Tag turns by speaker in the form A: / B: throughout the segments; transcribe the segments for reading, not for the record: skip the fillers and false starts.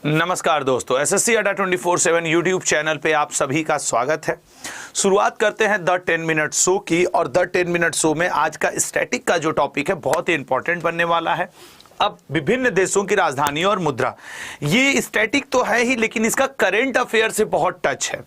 A: नमस्कार दोस्तों, एसएससी अड्डा 24/7 यूट्यूब चैनल पे आप सभी का स्वागत है। शुरुआत करते हैं द 10 मिनट शो की। और द 10 मिनट शो में आज का स्टैटिक का जो टॉपिक है बहुत ही इंपॉर्टेंट बनने वाला है। अब विभिन्न देशों की राजधानी और मुद्रा, ये स्टैटिक तो है ही लेकिन इसका करंट अफेयर से बहुत टच है।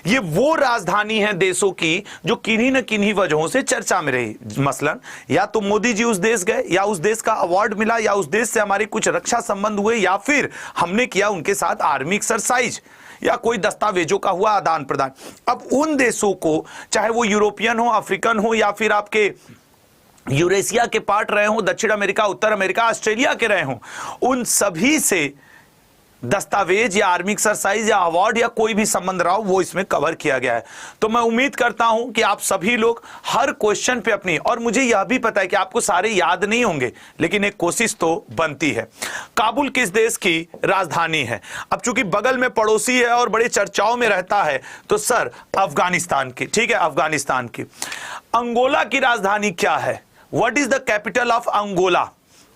A: ये वो राजधानी है देशों की जो किन्हीं न किन्हीं वजहों से चर्चा में रही। मसलन या तो मोदी जी उस देश गए, या उस देश का अवार्ड मिला, या उस देश से हमारे कुछ रक्षा संबंध हुए, या फिर हमने किया उनके साथ आर्मी एक्सरसाइज, या कोई दस्तावेजों का हुआ आदान प्रदान। अब उन देशों को, चाहे वो यूरोपियन हो, अफ्रीकन हो, या फिर आपके यूरेशिया के पार्ट रहे हों, दक्षिण अमेरिका, उत्तर अमेरिका, ऑस्ट्रेलिया के रहे हों, उन सभी से दस्तावेज या आर्मी एक्सरसाइज या अवार्ड या कोई भी संबंध रहा हो वो इसमें कवर किया गया है। तो मैं उम्मीद करता हूं कि आप सभी लोग हर क्वेश्चन पे अपनी, और मुझे यह भी पता है कि आपको सारे याद नहीं होंगे लेकिन एक कोशिश तो बनती है। काबुल किस देश की राजधानी है? अब चूंकि बगल में पड़ोसी है और बड़े चर्चाओं में रहता है तो सर अफगानिस्तान की, ठीक है, अफगानिस्तान की। अंगोला की राजधानी क्या है? What is the capital of Angola?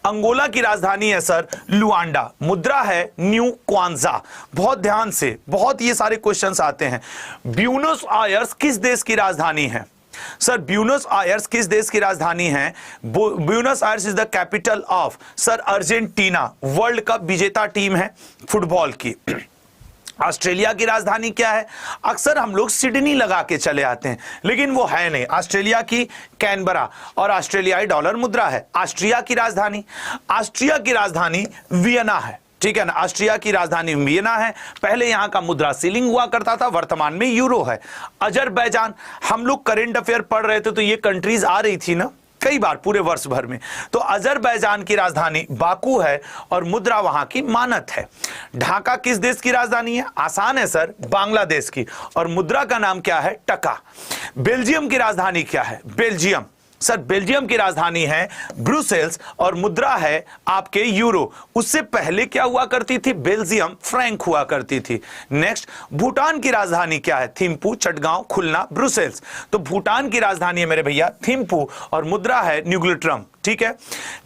A: Angola की राजधानी है सर लुआंडा। मुद्रा है न्यू क्वांजा। बहुत ध्यान से, बहुत ये सारे क्वेश्चंस आते हैं। ब्यूनस आयर्स किस देश की राजधानी है? सर ब्यूनस आयर्स किस देश की राजधानी है? Buenos Aires is the capital of sir Argentina. World cup विजेता टीम है फुटबॉल की। ऑस्ट्रेलिया की राजधानी क्या है? अक्सर हम लोग सिडनी लगा के चले आते हैं लेकिन वो है नहीं। ऑस्ट्रेलिया की कैनबरा, और ऑस्ट्रेलियाई डॉलर मुद्रा है। ऑस्ट्रिया की राजधानी, ऑस्ट्रिया की राजधानी वियना है, ठीक है ना। ऑस्ट्रिया की राजधानी वियना है। पहले यहां का मुद्रा सीलिंग हुआ करता था, वर्तमान में यूरो है। अजरबैजान, हम लोग करंट अफेयर पढ़ रहे थे तो ये कंट्रीज आ रही थी ना कई बार पूरे वर्ष भर में। तो अजरबैजान की राजधानी बाकू है और मुद्रा वहां की मानत है। ढाका किस देश की राजधानी है? आसान है सर, बांग्लादेश की, और मुद्रा का नाम क्या है? टका। बेल्जियम की राजधानी क्या है? बेल्जियम, सर बेल्जियम की राजधानी है ब्रुसेल्स और मुद्रा है आपके यूरो। उससे पहले क्या हुआ करती थी? बेल्जियम फ्रैंक हुआ करती थी। नेक्स्ट, भूटान की राजधानी क्या है? थिम्पू, चटगांव, खुलना, ब्रुसेल्स। तो भूटान की राजधानी है मेरे भैया थिम्पू और मुद्रा है न्यूग्लिट्रम, ठीक है।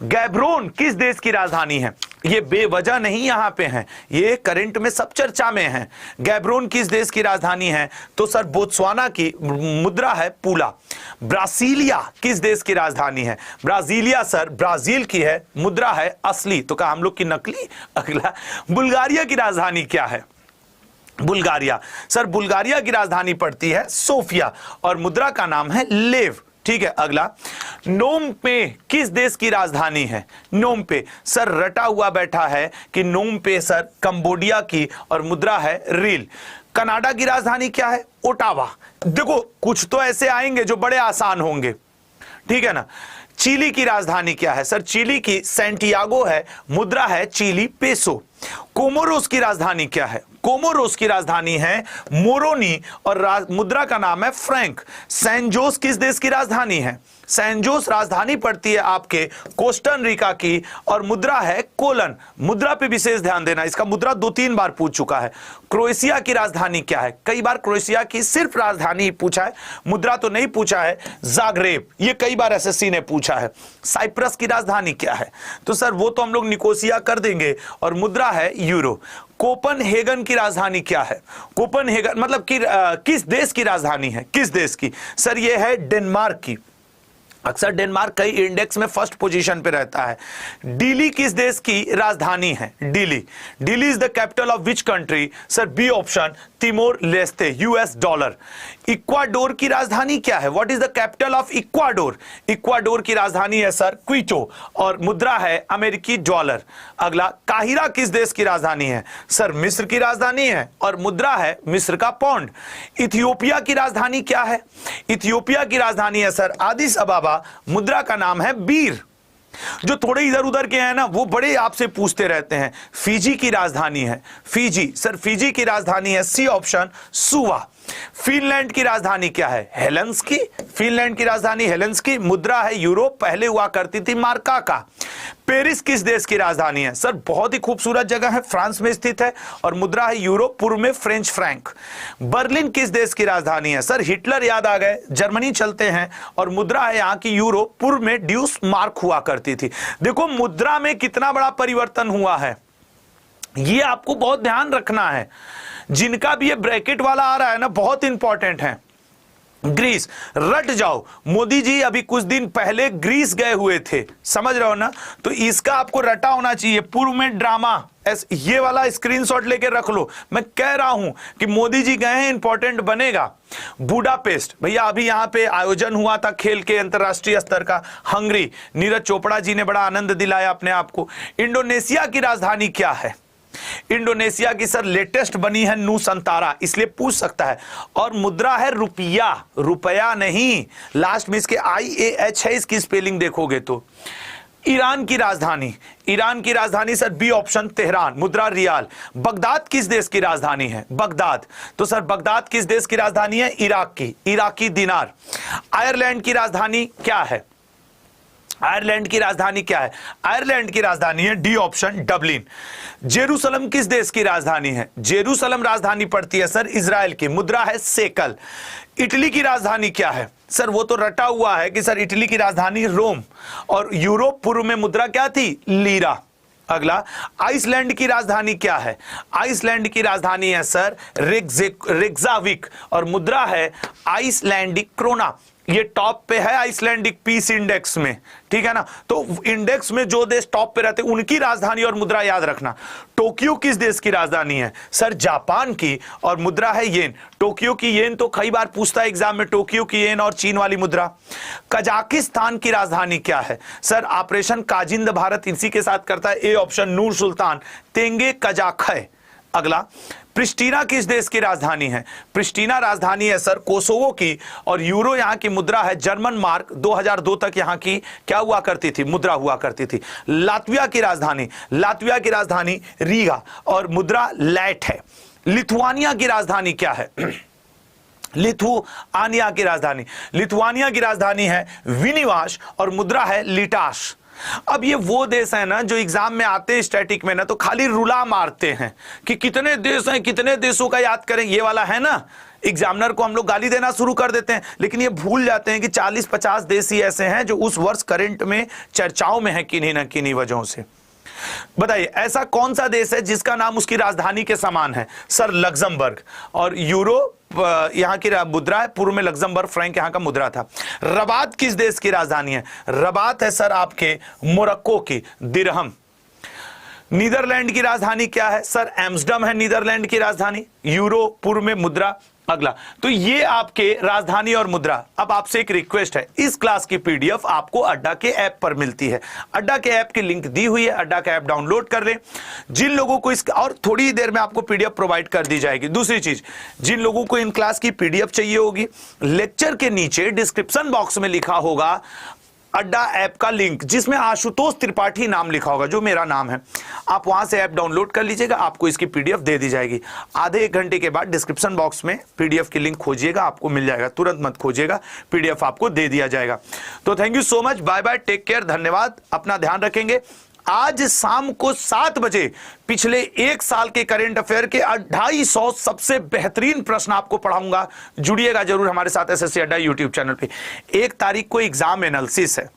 A: गैब्रोन किस देश की राजधानी है? ये बेवजह नहीं यहां पे है, ये करंट में सब चर्चा में है। गैब्रोन किस देश की राजधानी है? तो सर बोत्सवाना की, मुद्रा है पूला। ब्रासीलिया किस देश की राजधानी है? ब्राजीलिया सर ब्राजील की है, मुद्रा है असली। तो कहा हम लोग की नकली? अगला, बुल्गारिया की राजधानी क्या है? बुल्गारिया, सर बुल्गारिया की राजधानी पड़ती है सोफिया और मुद्रा का नाम है लेव, ठीक है। अगला, नोम पे किस देश की राजधानी है? नोम पे, सर रटा हुआ बैठा है कि नोम पे सर कंबोडिया की और मुद्रा है रील। कनाडा की राजधानी क्या है? ओटावा। देखो कुछ तो ऐसे आएंगे जो बड़े आसान होंगे, ठीक है ना। चिली की राजधानी क्या है? सर चिली की सैंटियागो है, मुद्रा है चिली पेसो। कोमोरोस की राजधानी क्या है? कोमोरोस की राजधानी है मोरोनी और मुद्रा का नाम है फ्रैंक। सैन जोस किस देश की राजधानी है? सैन जोस राजधानी पड़ती है आपके कोस्टन रिका की और मुद्रा है कोलन। मुद्रा पे विशेष ध्यान देना, इसका मुद्रा 2-3 बार पूछ चुका है। क्रोएशिया की राजधानी क्या है? कई बार क्रोएशिया की सिर्फ राजधानी पूछा है, मुद्रा तो नहीं पूछा है। जाग्रेब, ये कई बार एसएससी ने पूछा है। साइप्रस की राजधानी क्या है? तो सर वो तो हम लोग निकोसिया कर देंगे और मुद्रा है यूरो। कोपनहेगन की राजधानी क्या है? कोपनहेगन मतलब कि किस देश की राजधानी है? किस देश की? सर ये है डेनमार्क की। अक्सर डेनमार्क कई इंडेक्स में फर्स्ट पोजीशन पे रहता है। दिल्ली किस देश की राजधानी है? Delhi, Delhi is the capital of which country? Sir B option, Timor Leste, US dollar. Ecuador की राजधानी क्या है? What is the capital of Ecuador? Ecuador की राजधानी है सर क्विटो और मुद्रा है अमेरिकी डॉलर। अगला, काहिरा किस देश की राजधानी है? सर मिस्र की राजधानी है और मुद्रा है मिस्र का पौंड। इथियोपिया की राजधानी क्या है? इथियोपिया की राजधानी है सर आदिस अबाबा, मुद्रा का नाम है बीर। जो थोड़े इधर उधर के हैं ना वो बड़े आपसे पूछते रहते हैं। फिजी की राजधानी है फिजी, सर फिजी की राजधानी है सी ऑप्शन सुवा। फिनलैंड की राजधानी क्या है? हेलेंस्की। फिनलैंड की राजधानी हेलेंस्की, मुद्रा है यूरो, पहले हुआ करती थी मार्का का। पेरिस किस देश की राजधानी है? सर बहुत ही खूबसूरत जगह है, फ्रांस में स्थित है और मुद्रा है यूरो, पूर्व में फ्रेंच फ्रैंक। बर्लिन किस देश की राजधानी है? सर हिटलर याद आ गए, जर्मनी चलते हैं और मुद्रा है यहाँ की यूरो, पूर्व में ड्यूस मार्क हुआ करती थी। देखो मुद्रा में कितना बड़ा परिवर्तन हुआ है। ये आपको बहुत ध्यान रखना है। जिनका भी ये ब्रैकेट वाला आ रहा है ना, बहुत इंपॉर्टेंट है। ग्रीस रट जाओ, मोदी जी अभी कुछ दिन पहले ग्रीस गए हुए थे, समझ रहे हो ना, तो इसका आपको रटा होना चाहिए। पूर्व में ड्रामा, ये वाला स्क्रीनशॉट लेके रख लो। मैं कह रहा हूं कि मोदी जी गए हैं, इंपॉर्टेंट बनेगा। बुडापेस्ट भैया अभी यहां पे आयोजन हुआ था खेल के अंतरराष्ट्रीय स्तर का। हंगरी, नीरज चोपड़ा जी ने बड़ा आनंद दिलाया अपने आप को। इंडोनेशिया की राजधानी क्या है? इंडोनेशिया की सर लेटेस्ट बनी है नूसंतारा, इसलिए पूछ सकता है। और मुद्रा है रुपया, रुपया नहीं, लास्ट में इसके IAH है, इसकी स्पेलिंग देखोगे तो। ईरान की राजधानी, ईरान की राजधानी सर बी ऑप्शन तेहरान, मुद्रा रियाल। बगदाद किस देश की राजधानी है? बगदाद, तो सर बगदाद किस देश की राजधानी है? इराक की, इराकी दिनार। आयरलैंड की राजधानी क्या है? आयरलैंड की राजधानी क्या है? आयरलैंड की राजधानी है डी ऑप्शन डबलिन। जेरूसलम किस देश की राजधानी है? जेरूसलम राजधानी पड़ती है सर इजराइल की, मुद्रा है सेकल। इटली की राजधानी क्या है? सर वो तो रटा हुआ है कि सर इटली की राजधानी रोम। और यूरोप पूर्व में मुद्रा क्या थी? लीरा। अगला, आइसलैंड की राजधानी क्या है? आइसलैंड की राजधानी है सर रेक्जाविक और मुद्रा है आइसलैंडिक क्रोना। ये टॉप पे है आइसलैंडिक पीस इंडेक्स में, ठीक है ना। तो इंडेक्स में जो देश टॉप पे रहते हैं उनकी राजधानी और मुद्रा याद रखना। टोक्यो किस देश की राजधानी है? सर जापान की, और मुद्रा है येन। टोक्यो की येन तो कई बार पूछता है एग्जाम में, टोक्यो की येन और चीन वाली मुद्रा। कजाकिस्तान की राजधानी क्या है? सर ऑपरेशन काजिंद भारत इसी के साथ करता है, ए ऑप्शन नूर सुल्तान, तेंगे कजाक है। अगला, प्रिस्टीना किस देश की राजधानी है? प्रिस्टीना राजधानी है सर कोसोवो की, और यूरो यहां की मुद्रा है जर्मन मार्क। 2002 तक यहां की क्या हुआ करती थी? मुद्रा हुआ करती थी। लातविया की राजधानी, लातविया की राजधानी रीगा और मुद्रा लैट है। लिथुआनिया की राजधानी क्या है? लिथुआनिया की राजधानी, लिथुआनिया की राजधानी है विनिवाश और मुद्रा है लिटास। अब ये वो देश है ना जो एग्जाम में आते हैं स्टैटिक में ना, तो खाली रुला मारते हैं कि कितने देश हैं, कितने देशों का याद करें। ये वाला है ना, एग्जामिनर को हम लोग गाली देना शुरू कर देते हैं, लेकिन ये भूल जाते हैं कि 40-50 देश ही ऐसे हैं जो उस वर्ष करंट में चर्चाओं में है किन्हीं ना किन्हीं वजहों से। बताइए ऐसा कौन सा देश है जिसका नाम उसकी राजधानी के समान है? Sir Luxembourg. और यूरो यहां की मुद्रा है, पूर्व में लग्जमबर्ग फ्रैंक यहां का मुद्रा था। रबात किस देश की राजधानी है? रबात है सर आपके मोरक्को की, दिरहम। नीदरलैंड की राजधानी क्या है? सर एम्स्टर्डम है नीदरलैंड की राजधानी, यूरो पूर्व में मुद्रा। अगला, तो ये आपके राजधानी और मुद्रा। अब आपसे एक रिक्वेस्ट है, इस क्लास की पीडीएफ आपको अड्डा के ऐप पर मिलती है। अड्डा के ऐप की लिंक दी हुई है, अड्डा का ऐप डाउनलोड कर लें। जिन लोगों को इस, और थोड़ी देर में आपको पीडीएफ प्रोवाइड कर दी जाएगी। दूसरी चीज, जिन लोगों को इन क्लास की पीडीएफ चाहिए होगी, लेक्चर के नीचे डिस्क्रिप्शन बॉक्स में लिखा होगा अड्डा ऐप का लिंक, जिसमें आशुतोष त्रिपाठी नाम लिखा होगा, जो मेरा नाम है। आप वहां से ऐप डाउनलोड कर लीजिएगा, आपको इसकी पीडीएफ दे दी जाएगी। आधे 1 घंटे के बाद डिस्क्रिप्शन बॉक्स में पीडीएफ की लिंक खोजिएगा, आपको मिल जाएगा। तुरंत मत खोजिएगा, पीडीएफ आपको दे दिया जाएगा। तो thank you so much, bye bye, take care, धन्यवाद, अपना ध्यान रखेंगे। आज शाम को 7 बजे पिछले 1 साल के करंट अफेयर के 250 सबसे बेहतरीन प्रश्न आपको पढ़ाऊंगा। जुड़िएगा जरूर हमारे साथ एसएससी अड्डा यूट्यूब चैनल पे। 1 तारीख को एग्जाम एनालिसिस है।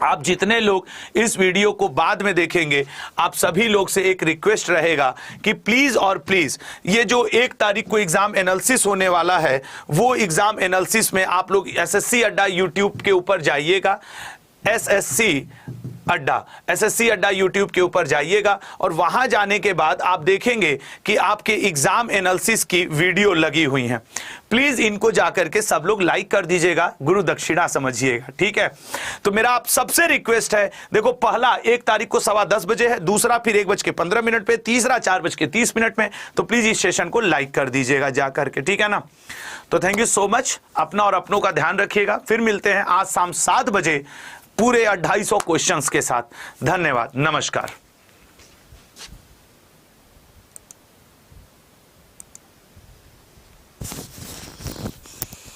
A: आप जितने लोग इस वीडियो को बाद में देखेंगे, आप सभी लोग से एक रिक्वेस्ट रहेगा कि प्लीज और प्लीज ये जो 1 तारीख को एग्जाम एनालिसिस होने वाला है, वो एग्जाम एनालिसिस में आप लोग एसएससी अड्डा यूट्यूब के ऊपर जाइएगा। एसएससी अड्डा यूट्यूब के ऊपर जाइएगा, और वहां जाने के बाद आप देखेंगे कि आपके एग्जाम एनालिसिस की वीडियो लगी हुई हैं। प्लीज इनको जाकर के सब लोग लाइक कर दीजिएगा, गुरु दक्षिणा समझिएगा, ठीक है। तो मेरा आप सबसे रिक्वेस्ट है, देखो पहला 1 तारीख को 10:15 बजे है, दूसरा फिर 1:15 पे, तीसरा 4:30 में। तो प्लीज इस सेशन को लाइक कर दीजिएगा जा करके, ठीक है ना। तो थैंक यू सो मच, अपना और अपनों का ध्यान रखिएगा। फिर मिलते हैं आज शाम 7 बजे पूरे 250 क्वेश्चंस के साथ। धन्यवाद, नमस्कार।